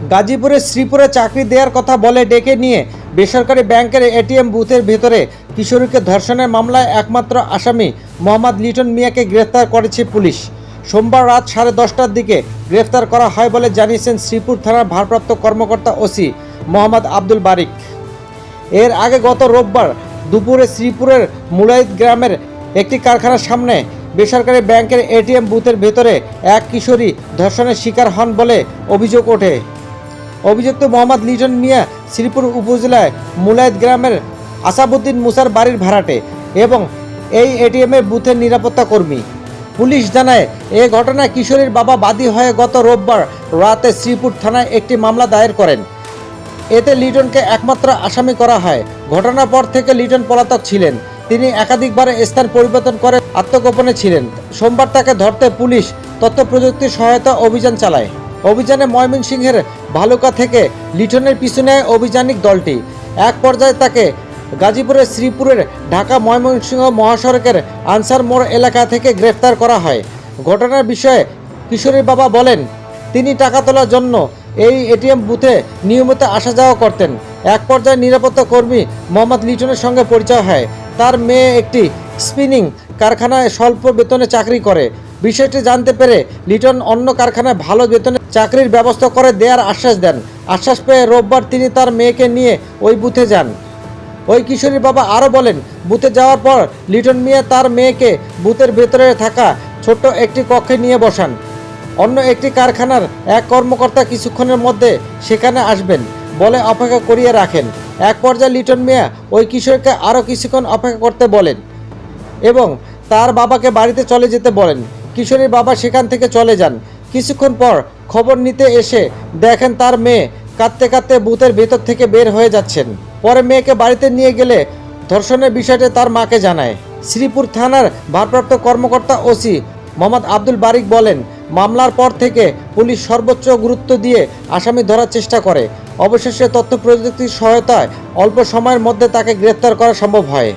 গাজীপুরের শ্রীপুরে চাকরি দেওয়ার কথা বলে ডেকে নিয়ে বেসরকারি ব্যাংকের এটিএম বুথের ভেতরে কিশোরীকে ধর্ষণের মামলায় একমাত্র আসামি মোহাম্মদ লিটন মিয়াকে গ্রেফতার করেছে পুলিশ। সোমবার রাত 10:30টার দিকে গ্রেফতার করা হয় বলে জানিয়েছেন শ্রীপুর থানার ভারপ্রাপ্ত কর্মকর্তা ওসি মোহাম্মদ আব্দুল বারিক। এর আগে গত রোববার দুপুরে শ্রীপুরের মুলাইদ গ্রামের একটি কারখানার সামনে বেসরকারি ব্যাংকের এটিএম বুথের ভেতরে এক কিশোরী ধর্ষণের শিকার হন বলে অভিযোগ ওঠে। অভিযুক্ত মোহাম্মদ লিটন মিয়া শ্রীপুর উপজেলায় মুলাইদ গ্রামের আসাবুদ্দিন মুসার বাড়ির ভাড়াটে এবং এই এটিএমের বুথের নিরাপত্তা কর্মী। পুলিশ জানায় এ ঘটনায় কিশোরীর বাবা বাদী হয়ে গত রোববার রাতে শ্রীপুর থানায় একটি মামলা দায়ের করেন। এতে লিটনকে একমাত্র আসামি করা হয়। ঘটনার পর থেকে লিটন পলাতক ছিলেন। তিনি একাধিকবার স্থান পরিবর্তন করে আত্মগোপনে ছিলেন। সোমবার তাকে ধরতে পুলিশ তথ্য প্রযুক্তির সহায়তা অভিযান চালায়। অভিযানে ময়মনসিংহের ভালুকা থেকে লিটনের পিছু নেয় অভিযানিক দলটি। এক পর্যায়ে তাকে গাজীপুরের শ্রীপুরের ঢাকা ময়মনসিংহ মহাসড়কের আনসার মোড় এলাকা থেকে গ্রেফতার করা হয়। ঘটনার বিষয়ে কিশোরীর বাবা বলেন, তিনি টাকা তোলার জন্য এই এটিএম বুথে নিয়মিত আসা যাওয়া করতেন। এক পর্যায়ে নিরাপত্তা কর্মী মোহাম্মদ লিটনের সঙ্গে পরিচয় হয়। তার মেয়ে একটি স্পিনিং কারখানায় স্বল্প বেতনে চাকরি করে। বিষয়টি জানতে পেরে লিটন অন্য কারখানায় ভালো বেতনে চাকরির ব্যবস্থা করে দেওয়ার আশ্বাস দেন। আশ্বাস পেয়ে রোববার তিনি তার মেয়েকে নিয়ে ওই বুথে যান। ওই কিশোরীর বাবা আরও বলেন, বুথে যাওয়ার পর লিটন মিয়া তার মেয়েকে বুথের ভেতরে থাকা ছোট্ট একটি কক্ষে নিয়ে বসান। অন্য একটি কারখানার এক কর্মকর্তা কিছুক্ষণের মধ্যে সেখানে আসবেন বলে অপেক্ষা করিয়ে রাখেন। এক পর্যায়ে লিটন মিয়া ওই কিশোরকে আরও কিছুক্ষণ অপেক্ষা করতে বলেন এবং তার বাবাকে বাড়িতে চলে যেতে বলেন। কিশোরীর বাবা সেখান থেকে চলে যান। কিছুক্ষণ পর খবর নিতে এসে দেখেন তার মেয়ে কাঁদতে কাঁদতে বুথের ভেতর থেকে বের হয়ে যাচ্ছেন। পরে মেয়েকে বাড়িতে নিয়ে গেলে ধর্ষণের বিষয়টি তার মাকে জানায়। শ্রীপুর থানার ভারপ্রাপ্ত কর্মকর্তা ওসি মোহাম্মদ আব্দুল বারিক বলেন, মামলার পর থেকে পুলিশ সর্বোচ্চ গুরুত্ব দিয়ে আসামি ধরার চেষ্টা করে। অবশেষে তথ্য প্রযুক্তির সহায়তায় অল্প সময়ের মধ্যে তাকে গ্রেফতার করা সম্ভব হয়।